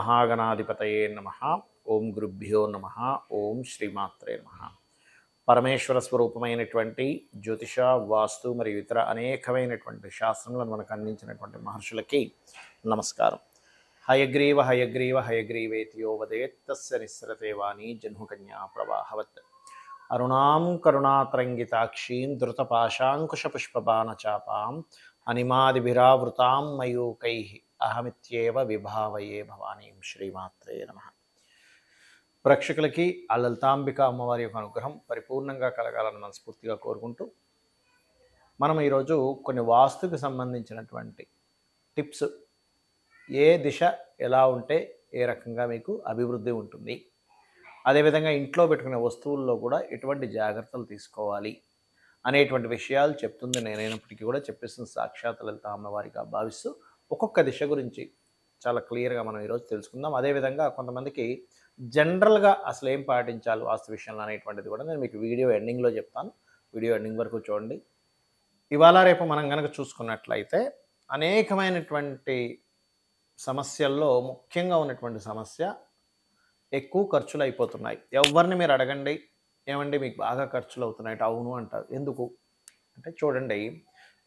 మహాగణాధిపతయే నమః. ఓం గురుభ్యో నమః. ఓం శ్రీమాత్రే నమః. పరమేశ్వర స్వరూపమైనటువంటి జ్యోతిష, వాస్తు మరియు ఇతర అనేకమైనటువంటి శాస్త్రములను మనకు అందించినటువంటి మహర్షులకి నమస్కారం. హయగ్రీవ హయగ్రీవ హయగ్రీవేతియో వదేత్ తస్య నిస్సరతే వాణి జన్మకన్యా ప్రవాహవత్. అరుణాం కరుణాతరంగితాక్షీం ధృతపాశాంకుశపుష్పబాణచాపాం అనిమాదిభిరావృతాం మయూకైః అహమిత్యేవ విభావయే భవానీం. శ్రీమాత్రే నమః. ప్రేక్షకులకి ఆ లలితాంబిక అమ్మవారి యొక్క అనుగ్రహం పరిపూర్ణంగా కలగాలని మనస్ఫూర్తిగా కోరుకుంటూ మనం ఈరోజు కొన్ని వాస్తుకు సంబంధించినటువంటి టిప్స్, ఏ దిశ ఎలా ఉంటే ఏ రకంగా మీకు అభివృద్ధి ఉంటుంది, అదేవిధంగా ఇంట్లో పెట్టుకునే వస్తువుల్లో కూడా ఎటువంటి జాగ్రత్తలు తీసుకోవాలి అనేటువంటి విషయాలు చెప్తుంది నేనైనప్పటికీ కూడా చెప్పేసిన సాక్షాత్ లలిత అమ్మవారిగా భావిస్తూ ఒక్కొక్క దిశ గురించి చాలా క్లియర్గా మనం ఈరోజు తెలుసుకుందాం. అదేవిధంగా కొంతమందికి జనరల్గా అసలు ఏం పాటించాలి వాస్తు విషయంలో అనేటువంటిది కూడా నేను మీకు వీడియో ఎండింగ్లో చెప్తాను. వీడియో ఎండింగ్ వరకు చూడండి. ఇవాళ రేపు మనం కనుక చూసుకున్నట్లయితే అనేకమైనటువంటి సమస్యల్లో ముఖ్యంగా ఉన్నటువంటి సమస్య ఎక్కువ ఖర్చులు అయిపోతున్నాయి. ఎవరిని మీరు అడగండి, ఏమండి మీకు బాగా ఖర్చులు అవుతున్నాయి, అవును అంటారు. ఎందుకు అంటే చూడండి,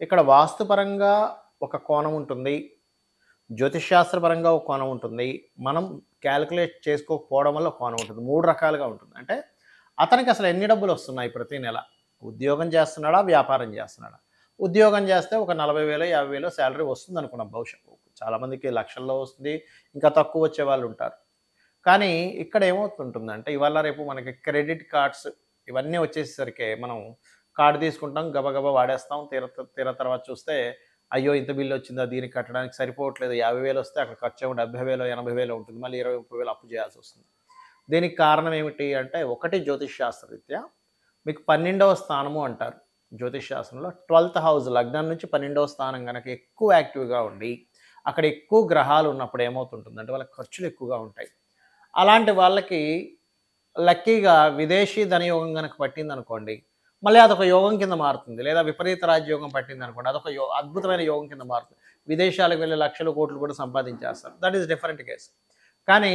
ఇక్కడ వాస్తుపరంగా ఒక కోణం ఉంటుంది, జ్యోతిష్శాస్త్రపరంగా ఒక కోణం ఉంటుంది, మనం క్యాలిక్యులేట్ చేసుకోకపోవడం వల్ల ఒక కోణం ఉంటుంది. 3 రకాలుగా ఉంటుంది. అంటే అతనికి అసలు ఎన్ని డబ్బులు వస్తున్నాయి ప్రతి నెల, ఉద్యోగం చేస్తున్నాడా, వ్యాపారం చేస్తున్నాడా. ఉద్యోగం చేస్తే ఒక 40,000 50,000 శాలరీ వస్తుంది అనుకున్నాం. భవిష్యత్తు చాలామందికి లక్షల్లో వస్తుంది, ఇంకా తక్కువ వచ్చే వాళ్ళు ఉంటారు. కానీ ఇక్కడ ఏమవుతుంటుందంటే ఇవాళ రేపు మనకి క్రెడిట్ కార్డ్స్ ఇవన్నీ వచ్చేసరికి మనం కార్డు తీసుకుంటాం, గబగబా వాడేస్తాం. తీర తర్వాత చూస్తే అయ్యో ఇంత బిల్లు వచ్చిందా, దీనికి కట్టడానికి సరిపోవట్లేదు. 50,000 వస్తే అక్కడ ఖర్చు ఏమో 70,000 80,000 ఉంటుంది, మళ్ళీ 20-30,000 అప్పు చేయాల్సి వస్తుంది. దీనికి కారణం ఏమిటి అంటే, ఒకటి జ్యోతిష్శాస్త్రరీత్యా మీకు 12వ స్థానము అంటారు జ్యోతిష్శాస్త్రంలో. 12th హౌస్ లగ్నం నుంచి 12వ స్థానం కనుక ఎక్కువ యాక్టివ్గా ఉండి అక్కడ ఎక్కువ గ్రహాలు ఉన్నప్పుడు ఏమవుతుంటుందంటే వాళ్ళకి ఖర్చులు ఎక్కువగా ఉంటాయి. అలాంటి వాళ్ళకి లక్కీగా విదేశీ ధనయోగం కనుక పట్టింది అనుకోండి, మళ్ళీ అదొక యోగం కింద మారుతుంది. లేదా విపరీత రాజ్యోగం పట్టింది అనుకోండి, అదొక అద్భుతమైన యోగం కింద మారుతుంది. విదేశాలకు వెళ్ళి లక్షల కోట్లు కూడా సంపాదించేస్తారు. That is different case. కానీ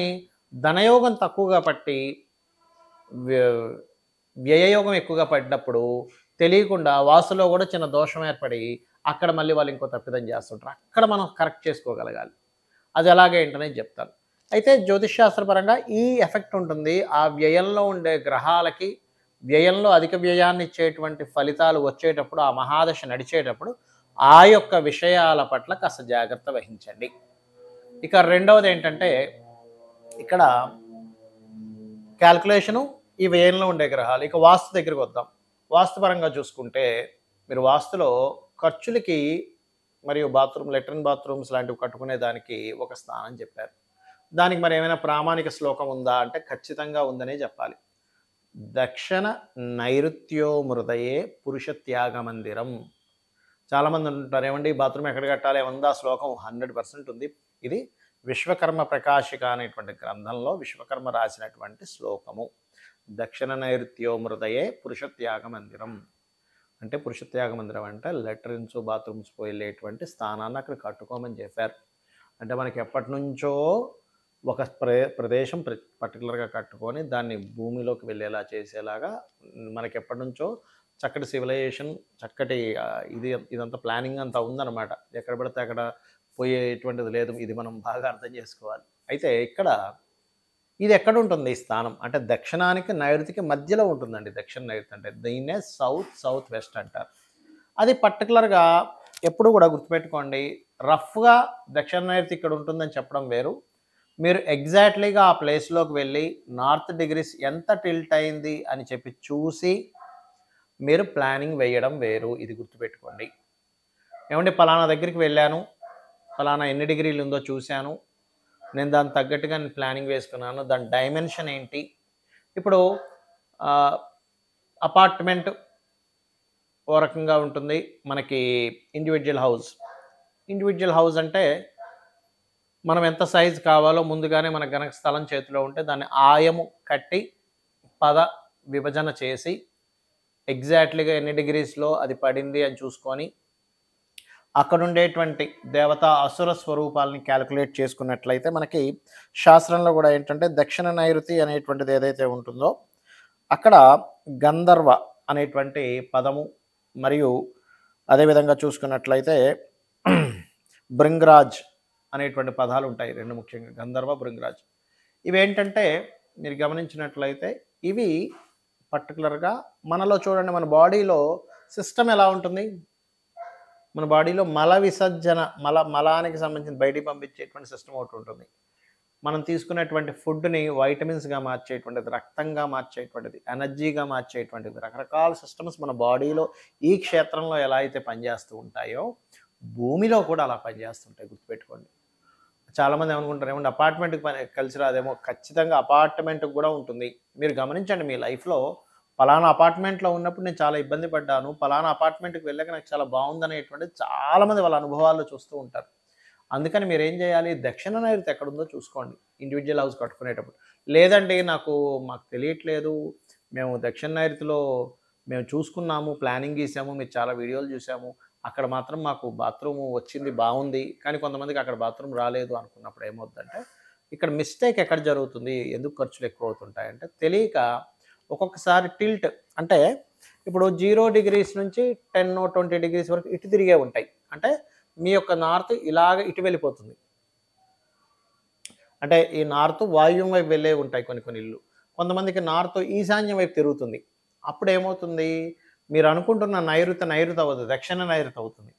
ధనయోగం తక్కువగా పట్టి వ్యయయోగం ఎక్కువగా పడినప్పుడు తెలియకుండా వాస్తులో కూడా చిన్న దోషం ఏర్పడి అక్కడ మళ్ళీ వాళ్ళు ఇంకో తప్పిదం చేస్తుంటారు. అక్కడ మనం కరెక్ట్ చేసుకోగలగాలి. అది ఎలాగేంటనే చెప్తాను. అయితే జ్యోతిష్శాస్త్రపరంగా ఈ ఎఫెక్ట్ ఉంటుంది. ఆ వ్యయంలో ఉండే గ్రహాలకి వ్యయంలో అధిక వ్యయాన్ని ఇచ్చేటువంటి ఫలితాలు వచ్చేటప్పుడు, ఆ మహాదశ నడిచేటప్పుడు ఆ యొక్క విషయాల పట్ల కాస్త జాగ్రత్త వహించండి. ఇక రెండవది ఏంటంటే, ఇక్కడ క్యాల్కులేషను, ఈ వ్యయంలో ఉండే గ్రహాలు. ఇక వాస్తు దగ్గరికి వద్దాం. వాస్తుపరంగా చూసుకుంటే మీరు వాస్తులో ఖర్చులకి మరియు లెట్రిన్ బాత్రూమ్స్ లాంటివి కట్టుకునే దానికి ఒక స్థానం చెప్పారు. దానికి మరి ఏమైనా ప్రామాణిక శ్లోకం ఉందా అంటే ఖచ్చితంగా ఉందనే చెప్పాలి. దక్షిణ నైరుత్యో మృదయే పురుష త్యాగ మందిరం. చాలామంది అంటుంటారు, ఏమండి బాత్రూమ్ ఎక్కడ కట్టాలి, ఉందా శ్లోకం? 100% ఉంది. ఇది విశ్వకర్మ ప్రకాశిక అనేటువంటి గ్రంథంలో విశ్వకర్మ రాసినటువంటి శ్లోకము. దక్షిణ నైరుత్యో మృదయే పురుష త్యాగ మందిరం అంటే, పురుష త్యాగ మందిరం అంటే లెట్రిన్స్ బాత్రూమ్స్ పోయేటువంటి స్థానాన్ని అక్కడ కట్టుకోమని చెప్పారు. అంటే మనకి ఎప్పటి నుంచో ఒక ప్రదేశం పర్టికులర్గా కట్టుకొని దాన్ని భూమిలోకి వెళ్ళేలా చేసేలాగా మనకి ఎప్పటి నుంచో చక్కటి సివిలైజేషన్, చక్కటి ఇదంతా ప్లానింగ్ అంతా ఉందన్నమాట. ఎక్కడ పడితే అక్కడ పోయేటువంటిది లేదు. ఇది మనం బాగా అర్థం చేసుకోవాలి. అయితే ఇక్కడ ఇది ఎక్కడ ఉంటుంది ఈ స్థానం అంటే దక్షిణానికి నైరుతికి మధ్యలో ఉంటుందండి. దక్షిణ నైరుతి అంటే దీన్నే సౌత్ వెస్ట్ అంటారు. అది పర్టికులర్గా ఎప్పుడు కూడా గుర్తుపెట్టుకోండి. రఫ్గా దక్షిణ నైరుతి ఇక్కడ ఉంటుందని చెప్పడం వేరు, మీరు ఎగ్జాక్ట్లీగా ఆ ప్లేస్లోకి వెళ్ళి నార్త్ డిగ్రీస్ ఎంత టిల్ట్ అయింది అని చెప్పి చూసి మీరు ప్లానింగ్ వేయడం వేరు. ఇది గుర్తుపెట్టుకోండి. ఏమంటే పలానా దగ్గరికి వెళ్ళాను, పలానా ఎన్ని డిగ్రీలు ఉందో చూశాను, నేను దానికి తగ్గట్టుగా నేను ప్లానింగ్ వేసుకున్నాను, దాని డైమెన్షన్ ఏంటి. ఇప్పుడు అపార్ట్మెంట్ ఓ రకంగా ఉంటుంది, మనకి ఇండివిజువల్ హౌస్ అంటే మనం ఎంత సైజు కావాలో ముందుగానే మనకు గనక స్థలం చేతిలో ఉంటే దాన్ని ఆయము కట్టి విభజన చేసి ఎగ్జాక్ట్లీగా ఎన్ని డిగ్రీస్లో అది పడింది అని చూసుకొని అక్కడ ఉండేటువంటి దేవతా అసుర స్వరూపాలని క్యాలిక్యులేట్ చేసుకున్నట్లయితే మనకి శాస్త్రంలో కూడా ఏంటంటే దక్షిణ నైరుతి అనేటువంటిది ఏదైతే ఉంటుందో అక్కడ గంధర్వ అనేటువంటి పదము మరియు అదేవిధంగా చూసుకున్నట్లయితే భృంగరాజ్ అనేటువంటి పదాలు ఉంటాయి, రెండు ముఖ్యంగా గంధర్వ భృంగరాజ్. ఇవేంటంటే మీరు గమనించినట్లయితే ఇవి పర్టికులర్గా మనలో చూడండి, మన బాడీలో సిస్టమ్ ఎలా ఉంటుంది, మన బాడీలో మల విసర్జన మలానికి సంబంధించిన బయటికి పంపించేటువంటి సిస్టమ్ ఒకటి ఉంటుంది. మనం తీసుకునేటువంటి ఫుడ్ని వైటమిన్స్గా మార్చేటువంటిది, రక్తంగా మార్చేటువంటిది, ఎనర్జీగా మార్చేటువంటిది, రకరకాల సిస్టమ్స్ మన బాడీలో ఈ క్షేత్రంలో ఎలా అయితే పనిచేస్తూ ఉంటాయో భూమిలో కూడా అలా పనిచేస్తుంటాయి, గుర్తుపెట్టుకోండి. చాలామంది ఏమనుకుంటారు, ఏమంటే అపార్ట్మెంట్కి పని కలిసి రాదేమో. ఖచ్చితంగా అపార్ట్మెంట్కి కూడా ఉంటుంది. మీరు గమనించండి, మీ లైఫ్లో పలానా అపార్ట్మెంట్లో ఉన్నప్పుడు నేను చాలా ఇబ్బంది పడ్డాను, పలానా అపార్ట్మెంట్కి వెళ్ళాక నాకు చాలా బాగుందనేటువంటిది చాలామంది వాళ్ళ అనుభవాల్లో చూస్తూ ఉంటారు. అందుకని మీరు ఏం చేయాలి, దక్షిణ నైరుతి ఎక్కడుందో చూసుకోండి ఇండివిజువల్ హౌస్ కట్టుకునేటప్పుడు. లేదండి మాకు తెలియట్లేదు, మేము దక్షిణ నైరుతిలో మేము చూసుకున్నాము, ప్లానింగ్ గీసాము, మీరు చాలా వీడియోలు చూసాము, అక్కడ మాత్రం మాకు బాత్రూమ్ వచ్చింది బాగుంది, కానీ కొంతమందికి అక్కడ బాత్రూమ్ రాలేదు అనుకున్నప్పుడు ఏమవుతుందంటే ఇక్కడ మిస్టేక్ ఎక్కడ జరుగుతుంది, ఎందుకు ఖర్చులు ఎక్కువ అవుతుంటాయంటే తెలియక ఒక్కొక్కసారి టిల్ట్ అంటే ఇప్పుడు 0 degrees నుంచి 10-20 degrees వరకు ఇటు తిరిగే ఉంటాయి. అంటే మీ యొక్క నార్త్ ఇలాగ ఇటు వెళ్ళిపోతుంది. అంటే ఈ నార్త్ వాయువ్యం వైపు వెళ్ళే ఉంటాయి కొన్ని ఇల్లు. కొంతమందికి నార్త్ ఈశాన్యం వైపు తిరుగుతుంది. అప్పుడు ఏమవుతుంది, మీరు అనుకుంటున్న నైరుతి అవ్వదు, దక్షిణ నైరుతి అవుతుంది.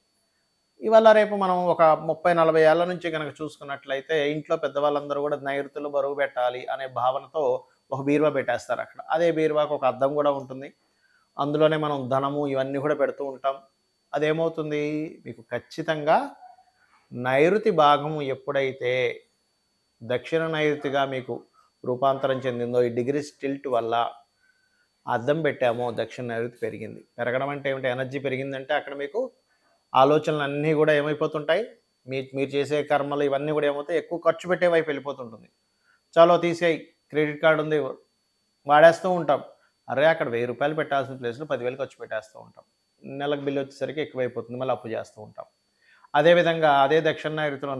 ఇవాళ రేపు మనం ఒక 30-40 ఏళ్ల నుంచి కనుక చూసుకున్నట్లయితే ఇంట్లో పెద్దవాళ్ళందరూ కూడా నైరుతిలో బరువు పెట్టాలి అనే భావనతో ఒక బీరువా పెట్టేస్తారు అక్కడ. అదే బీరువాకు ఒక అద్దం కూడా ఉంటుంది, అందులోనే మనం ధనము ఇవన్నీ కూడా పెడుతూ ఉంటాం. అదేమవుతుంది, మీకు ఖచ్చితంగా నైరుతి భాగము ఎప్పుడైతే దక్షిణ నైరుతిగా మీకు రూపాంతరం చెందిందో ఈ డిగ్రీస్ టిల్ట్ వల్ల అద్దం పెట్టామో దక్షిణ నైరుతి పెరిగింది. పెరగడం అంటే ఏమిటి, ఎనర్జీ పెరిగిందంటే అక్కడ మీకు ఆలోచనలు అన్నీ కూడా ఏమైపోతుంటాయి, మీరు చేసే కర్మలు ఇవన్నీ కూడా ఏమవుతాయి, ఎక్కువ ఖర్చు పెట్టే వైపు వెళ్ళిపోతుంటుంది. చాలో తీసేయి, క్రెడిట్ కార్డు ఉంది వాడేస్తూ ఉంటాం, అరే అక్కడ 1000 రూపాయలు పెట్టాల్సిన ప్లేస్లో 10,000 ఖర్చు పెట్టేస్తూ ఉంటాం. నెలకు బిల్లు వచ్చేసరికి ఎక్కువైపోతుంది, మళ్ళీ అప్పు చేస్తూ ఉంటాం. అదేవిధంగా అదే దక్షిణ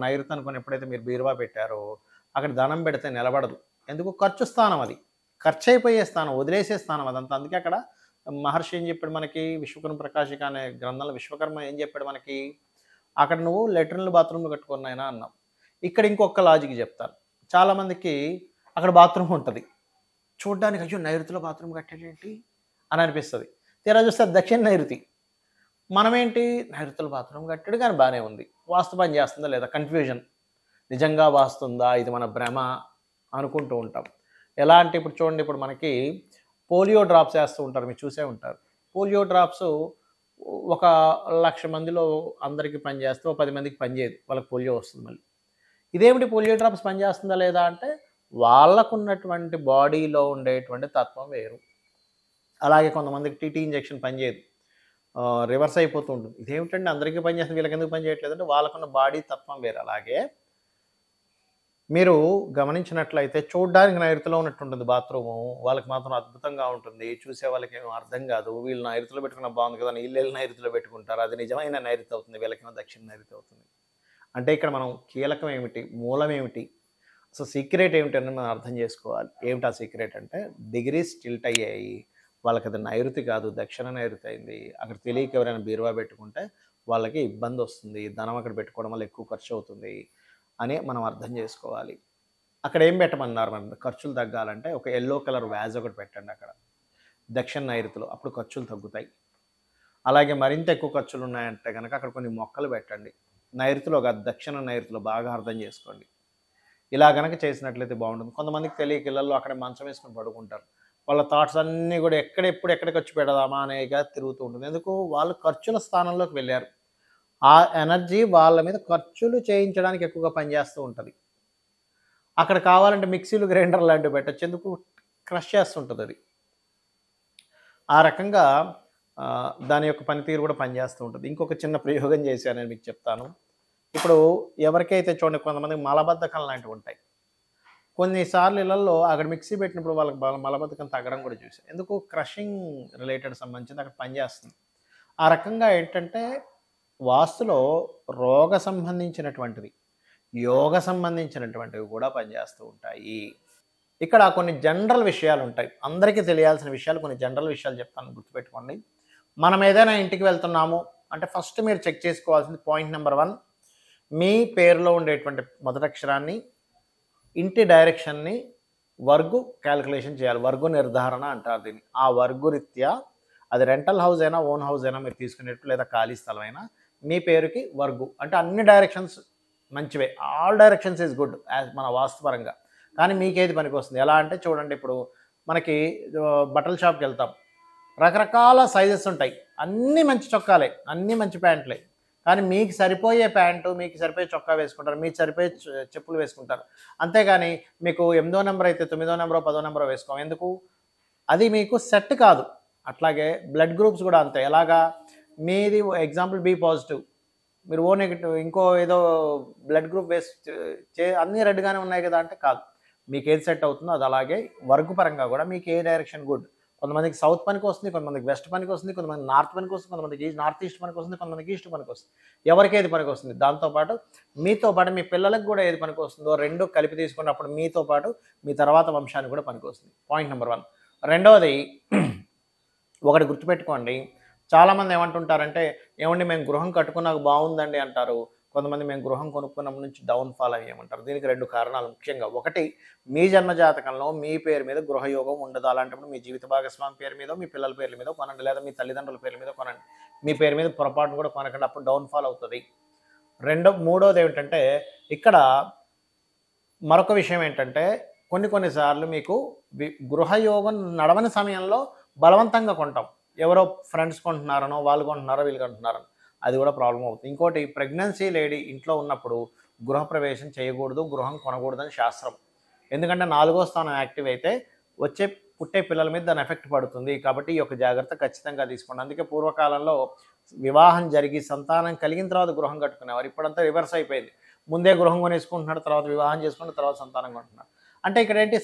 నైరుతి అనుకుని ఎప్పుడైతే మీరు బీరువా పెట్టారో అక్కడ ధనం పెడితే నిలబడదు. ఎందుకు, ఖర్చు స్థానం, అది ఖర్చు అయిపోయే స్థానం, వదిలేసే స్థానం అదంతా. అందుకే అక్కడ మహర్షి ఏం చెప్పాడు మనకి, విశ్వకర్మ ప్రకాశిక అనే గ్రంథంలో విశ్వకర్మ ఏం చెప్పాడు మనకి, అక్కడ నువ్వు లెట్రిన్లు బాత్రూమ్లు కట్టుకున్నాయినా అన్నావు. ఇక్కడ ఇంకొక లాజిక్ చెప్తాను. చాలామందికి అక్కడ బాత్రూమ్ ఉంటుంది, చూడ్డానికి అయ్యో నైరుతిలో బాత్రూమ్ కట్టాడేంటి అని అనిపిస్తుంది. తీరా చూస్తే దక్షిణ నైరుతి. మనమేంటి నైరుతిలో బాత్రూమ్ కట్టాడు కానీ బాగానే ఉంది, వాస్తు పని చేస్తుందా లేదా, కన్ఫ్యూజన్, నిజంగా వాస్తుందా, ఇది మన భ్రమ అనుకుంటూ ఉంటాం. ఎలా అంటే ఇప్పుడు చూడండి, ఇప్పుడు మనకి పోలియో డ్రాప్స్ వేస్తూ ఉంటారు, మీరు చూసే ఉంటారు. పోలియో డ్రాప్స్ ఒక 1,00,000 మందిలో అందరికీ పనిచేస్తే 10 మందికి పనిచేయదు, వాళ్ళకి పోలియో వస్తుంది. మళ్ళీ ఇదేమిటి పోలియో డ్రాప్స్ పనిచేస్తుందా లేదా అంటే వాళ్ళకున్నటువంటి బాడీలో ఉండేటువంటి తత్వం వేరు. అలాగే కొంతమందికి టీటీ ఇంజెక్షన్ పనిచేయదు, రివర్స్ అయిపోతూ ఉంటుంది. ఇదేమిటంటే అందరికీ పనిచేస్తుంది వీళ్ళకి ఎందుకు పని చేయట్లేదు అంటే వాళ్ళకున్న బాడీ తత్వం వేరు. అలాగే మీరు గమనించినట్లయితే చూడడానికి నైరుతిలో ఉన్నట్టుంటుంది బాత్రూము, వాళ్ళకి మాత్రం అద్భుతంగా ఉంటుంది, చూసే వాళ్ళకి ఏమో అర్థం కాదు, వీళ్ళు నైరుతిలో పెట్టుకున్న బాగుంది కదా వీళ్ళు నైరుతిలో పెట్టుకుంటారు, అది నిజమైన నైరుతి అవుతుంది, వీళ్ళకేమో దక్షిణ నైరుతి అవుతుంది. అంటే ఇక్కడ మనం కీలకం ఏమిటి, మూలం ఏమిటి, సో సీక్రెట్ ఏమిటి అని మనం అర్థం చేసుకోవాలి. ఏమిటి ఆ సీక్రెట్ అంటే డిగ్రీస్ టిల్ట్ అయ్యాయి, వాళ్ళకి అది నైరుతి కాదు దక్షిణ నైరుతి అయింది. అక్కడ తెలియక ఎవరైనా బీరువా పెట్టుకుంటే వాళ్ళకి ఇబ్బంది వస్తుంది, ధనం అక్కడ పెట్టుకోవడం వల్ల ఎక్కువ ఖర్చు అవుతుంది అని మనం అర్థం చేసుకోవాలి. అక్కడ ఏం పెట్టమన్నారు, మన ఖర్చులు తగ్గాలంటే ఒక ఎల్లో కలర్ వ్యాజ్ ఒకటి పెట్టండి అక్కడ దక్షిణ నైరుతిలో, అప్పుడు ఖర్చులు తగ్గుతాయి. అలాగే మరింత ఎక్కువ ఖర్చులు ఉన్నాయంటే కనుక అక్కడ కొన్ని మొక్కలు పెట్టండి, నైరుతిలో కాదు దక్షిణ నైరుతిలో, బాగా అర్థం చేసుకోండి. ఇలా కనుక చేసినట్లయితే బాగుంటుంది. కొంతమందికి తెలియక ఇళ్ళల్లో అక్కడే మంచం వేసుకొని పడుకుంటారు, వాళ్ళ థాట్స్ అన్నీ కూడా ఎక్కడ ఖర్చు పెడదామా అనేగా తిరుగుతూ ఉంటుంది. ఎందుకు, వాళ్ళు ఖర్చుల స్థానంలోకి వెళ్ళారు, ఆ ఎనర్జీ వాళ్ళ మీద ఖర్చులు చేయించడానికి ఎక్కువగా పనిచేస్తూ ఉంటుంది. అక్కడ కావాలంటే మిక్సీలు గ్రైండర్ లాంటివి పెట్టచ్చు, ఎందుకు, క్రష్ చేస్తుంటుంది అది. ఆ రకంగా దాని యొక్క పనితీరు కూడా పనిచేస్తూ ఉంటుంది. ఇంకొక చిన్న ప్రయోగం చేశాను నేను మీకు చెప్తాను. ఇప్పుడు ఎవరికైతే చూడండి కొంతమందికి మలబద్ధకం లాంటివి ఉంటాయి, కొన్నిసార్లు ఇళ్లలో అక్కడ మిక్సీ పెట్టినప్పుడు వాళ్ళకి మలబద్ధకం తగ్గడం కూడా చూసాను. ఎందుకు, క్రషింగ్ రిలేటెడ్ సంబంధించింది అక్కడ పనిచేస్తుంది. ఆ రకంగా ఏంటంటే వాస్తులో రోగ సంబంధించినటువంటివి, యోగ సంబంధించినటువంటివి కూడా పనిచేస్తూ ఉంటాయి. ఇక్కడ కొన్ని జనరల్ విషయాలు ఉంటాయి. అందరికీ తెలియాల్సిన విషయాలు, కొన్ని జనరల్ విషయాలు చెప్తాను, గుర్తుపెట్టుకోండి. మనం ఏదైనా ఇంటికి వెళ్తున్నాము అంటే ఫస్ట్ మీరు చెక్ చేసుకోవాల్సింది పాయింట్ నెంబర్ 1, మీ పేరులో ఉండేటువంటి మొదటి అక్షరాన్ని, ఇంటి డైరెక్షన్ని వర్గు క్యాలిక్యులేషన్ చేయాలి. వర్గు నిర్ధారణ అంటారు దీన్ని. ఆ వర్గు రీత్యా అది రెంటల్ హౌస్ అయినా, ఓన్ హౌస్ అయినా, మీరు తీసుకునేట్టు లేదా ఖాళీ స్థలం అయినా, మీ పేరుకి వర్గు అంటే అన్ని డైరెక్షన్స్ మంచివే. All directions is good as మన వాస్తుపరంగా. కానీ మీకేది పనికి వస్తుంది ఎలా అంటే చూడండి, ఇప్పుడు మనకి బట్టల షాప్కి వెళ్తాం, రకరకాల సైజెస్ ఉంటాయి, అన్నీ మంచి చొక్కాలే, అన్నీ మంచి ప్యాంట్లే. కానీ మీకు సరిపోయే ప్యాంటు, మీకు సరిపోయే చొక్కా వేసుకుంటారు, మీకు సరిపోయే చెప్పులు వేసుకుంటారు. అంతేగాని మీకు 8వ నెంబర్ అయితే 9వ నెంబరో 10వ నెంబరో వేసుకోం. ఎందుకు? అది మీకు సెట్ కాదు. అట్లాగే బ్లడ్ గ్రూప్స్ కూడా అంతే. ఎలాగా? మీది ఎగ్జాంపుల్ బి పాజిటివ్, మీరు ఓ నెగిటివ్, ఇంకో ఏదో బ్లడ్ గ్రూప్ వేసి అన్నీ రెడ్గానే ఉన్నాయి కదా అంటే కాదు. మీకు ఏది సెట్ అవుతుందో అది. అలాగే వర్క్ పరంగా కూడా మీకు ఏ డైరెక్షన్ గుడ్. కొంతమందికి సౌత్ పనికి వస్తుంది, కొంతమందికి వెస్ట్ పనికి వస్తుంది, కొంతమంది నార్త్ పనికి వస్తుంది, కొంతమందికి నార్త్ ఈస్ట్ పనికి వస్తుంది, కొంతమందికి ఈస్ట్ పనికి వస్తుంది. ఎవరికి ఏది పనికి వస్తుంది. దాంతోపాటు మీతో పాటు మీ పిల్లలకు కూడా ఏది పనికి వస్తుందో రెండు కలిపి తీసుకున్నప్పుడు మీతో పాటు మీ తర్వాత వంశానికి కూడా పనికి వస్తుంది. Point number 1. రెండవది, ఒకటి గుర్తుపెట్టుకోండి, చాలామంది ఏమంటుంటారంటే, ఏమండి మేము గృహం కట్టుకున్నాక బాగుందండి అంటారు. కొంతమంది మేము గృహం కొనుక్కున్నప్పటి నుంచి డౌన్ఫాల్ అయ్యామంటారు. దీనికి 2 కారణాలు ముఖ్యంగా. ఒకటి, మీ జన్మజాతకంలో మీ పేరు మీద గృహయోగం ఉండదు. అలాంటప్పుడు మీ జీవిత భాగస్వామి పేరు మీద, మీ పిల్లల పేర్ల మీద కొనండి, లేదా మీ తల్లిదండ్రుల పేర్ల మీద కొనండి. మీ పేరు మీద పొరపాటును కూడా కొనకండి, అప్పుడు డౌన్ఫాల్ అవుతుంది. మూడోది ఏమిటంటే, ఇక్కడ మరొక విషయం ఏంటంటే, కొన్నిసార్లు మీకు గృహయోగం నడవని సమయంలో బలవంతంగా కొంటాం. ఎవరో ఫ్రెండ్స్ కొంటున్నారనో, వాళ్ళు కొంటున్నారో, వీళ్ళు కొంటున్నారనో, అది కూడా ప్రాబ్లం అవుతుంది. ఇంకోటి, ప్రెగ్నెన్సీ లేడీ ఇంట్లో ఉన్నప్పుడు గృహప్రవేశం చేయకూడదు, గృహం కొనకూడదని శాస్త్రం. ఎందుకంటే 4వ స్థానం యాక్టివ్ అయితే పుట్టే పిల్లల మీద దాని ఎఫెక్ట్ పడుతుంది. కాబట్టి ఈ యొక్క జాగ్రత్త ఖచ్చితంగా తీసుకోండి. అందుకే పూర్వకాలంలో వివాహం జరిగి సంతానం కలిగిన తర్వాత గృహం కట్టుకునేవారు. ఇప్పుడంతా రివర్స్ అయిపోయింది. ముందే గృహం కొనేసుకుంటున్నాడు, తర్వాత వివాహం చేసుకుంటే తర్వాత సంతానం కొంటున్నాడు. అంటే ఇక్కడ ఏంటి,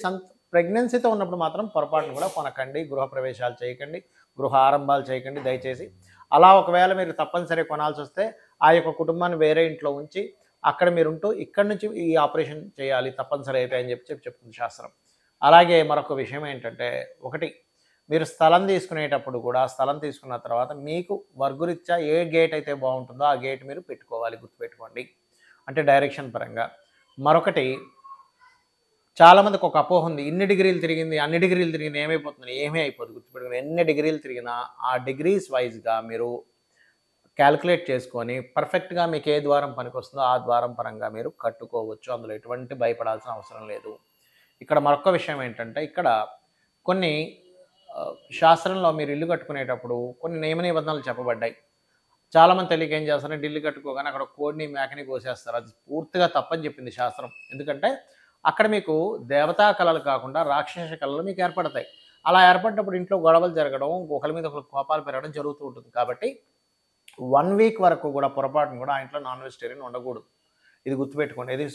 ప్రెగ్నెన్సీతో ఉన్నప్పుడు మాత్రం పొరపాటును కూడా కొనకండి, గృహప్రవేశాలు చేయకండి, గృహ ఆరంభాలు చేయకండి దయచేసి. అలా ఒకవేళ మీరు తప్పనిసరి కొనాల్సి వస్తే ఆ యొక్క కుటుంబాన్ని వేరే ఇంట్లో ఉంచి అక్కడ మీరుంటూ ఇక్కడి నుంచి ఈ ఆపరేషన్ చేయాలి తప్పనిసరి అయితే అని చెప్తుంది శాస్త్రం. అలాగే మరొక విషయం ఏంటంటే, ఒకటి, మీరు స్థలం తీసుకునేటప్పుడు కూడా స్థలం తీసుకున్న తర్వాత మీకు వర్గురీత్యా ఏ గేట్ అయితే బాగుంటుందో ఆ గేట్ మీరు పెట్టుకోవాలి, గుర్తుపెట్టుకోండి. అంటే డైరెక్షన్ పరంగా. మరొకటి, చాలామందికి ఒక అపోహ ఉంది, ఇన్ని డిగ్రీలు తిరిగింది, అన్ని డిగ్రీలు తిరిగింది, ఏమైపోతుంది? ఏమీ అయిపోదు, గుర్తుపెట్టుకుని. ఎన్ని డిగ్రీలు తిరిగినా ఆ డిగ్రీస్ వైజ్గా మీరు క్యాలిక్యులేట్ చేసుకొని పర్ఫెక్ట్గా మీకు ఏ ద్వారం పనికొస్తుందో ఆ ద్వారం పరంగా మీరు కట్టుకోవచ్చు. అందులో ఎటువంటి భయపడాల్సిన అవసరం లేదు. ఇక్కడ మరొక విషయం ఏంటంటే, ఇక్కడ కొన్ని శాస్త్రంలో మీరు ఇల్లు కట్టుకునేటప్పుడు కొన్ని నియమ నిబంధనలు చెప్పబడ్డాయి. చాలామంది తెలియక ఏం చేస్తారంటే, ఇల్లు కట్టుకోగానే అక్కడ కోడిని మేకని కోసేస్తారు. అది పూర్తిగా తప్పని చెప్పింది శాస్త్రం. ఎందుకంటే అక్కడ మీకు దేవతా కళలు కాకుండా రాక్షస కళలు మీకు ఏర్పడతాయి. అలా ఏర్పడినప్పుడు ఇంట్లో గొడవలు జరగడం, ఒకరి మీద ఒకరు కోపాలు పెరగడం జరుగుతూ ఉంటుంది. కాబట్టి 1 వీక్ వరకు కూడా పొరపాటును కూడా ఆ ఇంట్లో నాన్ వెజిటేరియన్ ఉండకూడదు. ఇది గుర్తుపెట్టుకోండి. ఇది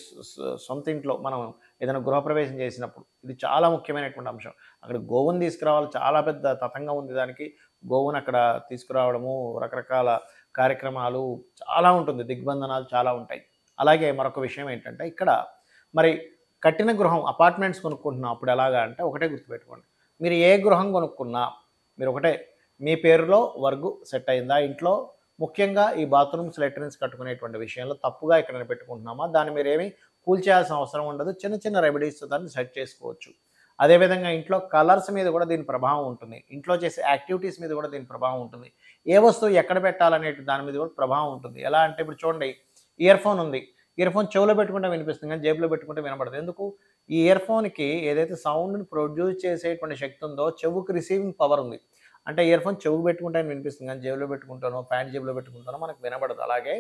సొంత ఇంట్లో మనం ఏదైనా గృహప్రవేశం చేసినప్పుడు ఇది చాలా ముఖ్యమైనటువంటి అంశం. అక్కడ గోవుని తీసుకురావాలి, చాలా పెద్ద తతంగం ఉంది దానికి. గోవుని అక్కడ తీసుకురావడము, రకరకాల కార్యక్రమాలు చాలా ఉంటుంది, దిగ్బంధనాలు చాలా ఉంటాయి. అలాగే మరొక విషయం ఏంటంటే, ఇక్కడ మరి కట్టిన గృహం అపార్ట్మెంట్స్ కొనుక్కుంటున్నాం అప్పుడు ఎలాగా అంటే, ఒకటే గుర్తుపెట్టుకోండి, మీరు ఏ గృహం కొనుక్కున్నా మీరు ఒకటే, మీ పేరులో వర్గు సెట్ అయిందా ఇంట్లో. ముఖ్యంగా ఈ బాత్రూమ్స్, లెట్రిన్స్ కట్టుకునేటువంటి విషయంలో తప్పుగా ఎక్కడైనా పెట్టుకుంటున్నామా, దాన్ని మీరు ఏమీ కూల్చేయాల్సిన అవసరం ఉండదు. చిన్న చిన్న రెమెడీస్తో దాన్ని సెట్ చేసుకోవచ్చు. అదేవిధంగా ఇంట్లో కలర్స్ మీద కూడా దీని ప్రభావం ఉంటుంది. ఇంట్లో చేసే యాక్టివిటీస్ మీద కూడా దీని ప్రభావం ఉంటుంది. ఏ వస్తువు ఎక్కడ పెట్టాలనే దాని మీద కూడా ప్రభావం ఉంటుంది. ఎలా అంటే, ఇప్పుడు చూడండి, ఇయర్ ఫోన్ ఉంది, ఇయర్ ఫోన్ చెవులో పెట్టుకుంటే వినిపిస్తుంది, కానీ జేబులో పెట్టుకుంటే వినపడదు. ఎందుకు? ఈ ఇయర్ ఫోన్కి ఏదైతే సౌండ్ని ప్రొడ్యూస్ చేసేటువంటి శక్తి ఉందో, చెవుకు రిసీవింగ్ పవర్ ఉంది. అంటే ఇయర్ ఫోన్ చెవుకు పెట్టుకుంటే వినిపిస్తుంది, కానీ జేబులో పెట్టుకుంటానో ప్యాంట్ జేబులో పెట్టుకుంటానో మనకు వినపడదు. అలాగే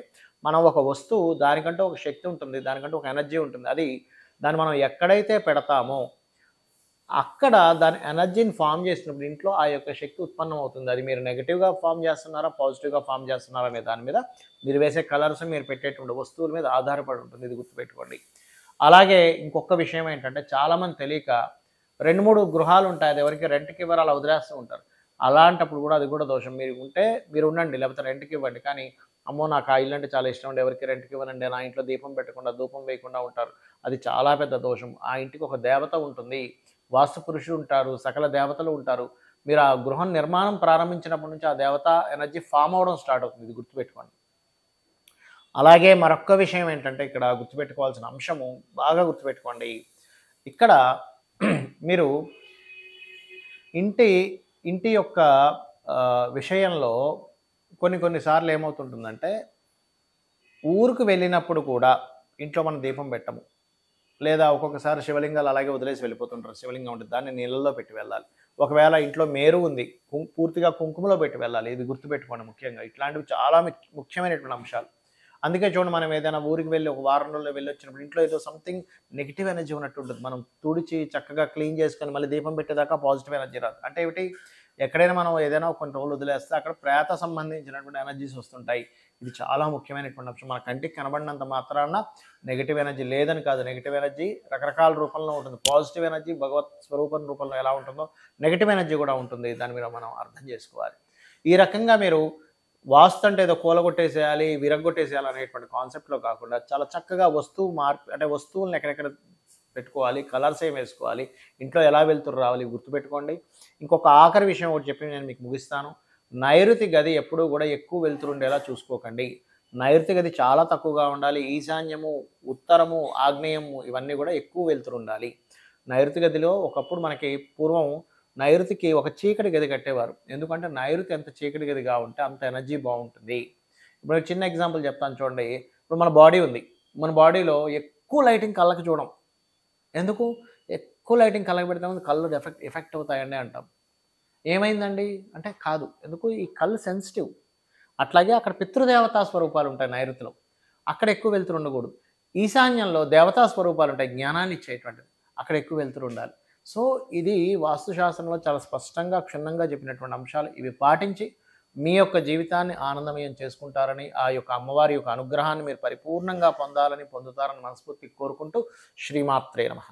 మనం ఒక వస్తువు, దానికంటే ఒక శక్తి ఉంటుంది, దానికంటే ఒక ఎనర్జీ ఉంటుంది. దాన్ని మనం ఎక్కడైతే పెడతామో అక్కడ దాని ఎనర్జీని ఫామ్ చేసినప్పుడు ఇంట్లో ఆ యొక్క శక్తి ఉత్పన్నం అవుతుంది. అది మీరు నెగిటివ్గా ఫామ్ చేస్తున్నారా, పాజిటివ్గా ఫామ్ చేస్తున్నారా అనే దాని మీద, మీరు వేసే కలర్స్, మీరు పెట్టేటువంటి వస్తువుల మీద ఆధారపడి ఉంటుంది. ఇది గుర్తుపెట్టుకోండి. అలాగే ఇంకొక విషయం ఏంటంటే, చాలామంది తెలియక 2-3 గృహాలు ఉంటాయి, అది ఎవరికి రెంట్కి ఇవ్వరు, అలా వదిలేస్తూ ఉంటారు. అలాంటప్పుడు కూడా అది కూడా దోషం. మీరు ఉంటే మీరు ఉండండి, లేకపోతే రెంట్కి ఇవ్వండి. కానీ అమ్మో నాకు ఆ ఇల్లు అంటే చాలా ఇష్టం అండి, ఎవరికి రెంట్కి ఇవ్వనండి, నా ఇంట్లో దీపం పెట్టకుండా ధూపం వేయకుండా ఉంటారు, అది చాలా పెద్ద దోషం. ఆ ఇంటికి ఒక దేవత ఉంటుంది, వాస్తు పురుషుడు ఉంటారు, సకల దేవతలు ఉంటారు. మీరు ఆ గృహం నిర్మాణం ప్రారంభించినప్పటి నుంచి ఆ దేవత ఎనర్జీ ఫామ్ అవ్వడం స్టార్ట్ అవుతుంది, ఇది గుర్తుపెట్టుకోండి. అలాగే మరొక్క విషయం ఏంటంటే ఇక్కడ గుర్తుపెట్టుకోవాల్సిన అంశము, బాగా గుర్తుపెట్టుకోండి. ఇక్కడ మీరు ఇంటి ఇంటి యొక్క విషయంలో కొన్ని సార్లు ఏమవుతుంటుందంటే, ఊరుకు వెళ్ళినప్పుడు కూడా ఇంట్లో మనం దీపం పెట్టము, లేదా ఒక్కొక్కసారి శివలింగాలు అలాగే వదిలేసి వెళ్ళిపోతుంటారు. శివలింగం ఉంటుంది, దాన్ని నీళ్ళల్లో పెట్టి వెళ్ళాలి. ఒకవేళ ఇంట్లో మేరు ఉంది, పూర్తిగా కుంకుమలో పెట్టి వెళ్ళాలి. ఇది గుర్తుపెట్టుకోండి ముఖ్యంగా. ఇట్లాంటివి చాలా ముఖ్యమైనటువంటి అంశాలు. అందుకే చూడండి, మనం ఏదైనా ఊరికి వెళ్ళి ఒక వారం రోజుల్లో వెళ్ళి వచ్చినప్పుడు ఇంట్లో ఏదో సంథింగ్ నెగిటివ్ ఎనర్జీ ఉన్నట్టు ఉంటుంది. మనం తుడిచి చక్కగా క్లీన్ చేసుకొని మళ్ళీ దీపం పెట్టేదాకా పాజిటివ్ ఎనర్జీ రాదు. అంటే ఏమిటి, ఎక్కడైనా మనం ఏదైనా కొన్ని రోజులు వదిలేస్తే అక్కడ ప్రేత సంబంధించినటువంటి ఎనర్జీస్ వస్తుంటాయి. ఇది చాలా ముఖ్యమైనటువంటి అంశం. మన కంటికి కనబడినంత మాత్రాన నెగిటివ్ ఎనర్జీ లేదని కాదు. నెగిటివ్ ఎనర్జీ రకరకాల రూపంలో ఉంటుంది. పాజిటివ్ ఎనర్జీ భగవత్ స్వరూపం రూపంలో ఎలా ఉంటుందో నెగిటివ్ ఎనర్జీ కూడా ఉంటుంది. దాని మీద మనం అర్థం చేసుకోవాలి. ఈ రకంగా మీరు వాస్తు అంటే ఏదో కూలగొట్టేసేయాలి, విరగ్గొట్టేసేయాలి అనేటువంటి కాన్సెప్ట్లో కాకుండా చాలా చక్కగా వస్తువు మార్పు, అంటే వస్తువులను ఎక్కడెక్కడ పెట్టుకోవాలి, కలర్స్ ఏం వేసుకోవాలి, ఇంట్లో ఎలా వెళ్తురు రావాలి, గుర్తుపెట్టుకోండి. ఇంకొక ఆఖరి విషయం ఒకటి చెప్పి నేను మీకు ముగిస్తాను. నైరుతి గది ఎప్పుడూ కూడా ఎక్కువ వెళ్తురుండేలా చూసుకోకండి. నైరుతి గది చాలా తక్కువగా ఉండాలి. ఈశాన్యము, ఉత్తరము, ఆగ్నేయము ఇవన్నీ కూడా ఎక్కువ వెళ్తురుండాలి. నైరుతి గదిలో ఒకప్పుడు మనకి పూర్వం నైరుతికి ఒక చీకటి గది కట్టేవారు. ఎందుకంటే నైరుతి ఎంత చీకటి గదిగా ఉంటే అంత ఎనర్జీ బాగుంటుంది. ఇప్పుడు చిన్న ఎగ్జాంపుల్ చెప్తాను చూడండి. ఇప్పుడు మన బాడీ ఉంది, మన బాడీలో ఎక్కువ లైటింగ్ కళ్ళకి చూడం. ఎందుకు? ఎక్కువ లైటింగ్ కళ్ళకి పెడితే కళ్ళు ఎఫెక్ట్ అవుతాయండి అంటాం. ఏమైందండి అంటే కాదు, ఎందుకు, ఈ కళ్ళు సెన్సిటివ్. అట్లాగే అక్కడ పితృదేవతా స్వరూపాలు ఉంటాయి నైరుతిలో, అక్కడ ఎక్కువ వెళ్తురు ఉండకూడదు. ఈశాన్యంలో దేవతా స్వరూపాలు ఉంటాయి, జ్ఞానాన్ని ఇచ్చేటువంటిది, అక్కడ ఎక్కువ వెళ్తురు ఉండాలి. సో ఇది వాస్తుశాస్త్రంలో చాలా స్పష్టంగా క్షుణ్ణంగా చెప్పినటువంటి అంశాలు. ఇవి పాటించి మీ యొక్క జీవితాన్ని ఆనందమయం చేసుకుంటారని, ఆ యొక్క అమ్మవారి యొక్క అనుగ్రహాన్ని మీరు పరిపూర్ణంగా పొందాలని, పొందుతారని మనస్ఫూర్తిగా కోరుకుంటూ శ్రీమాత్రే నమః.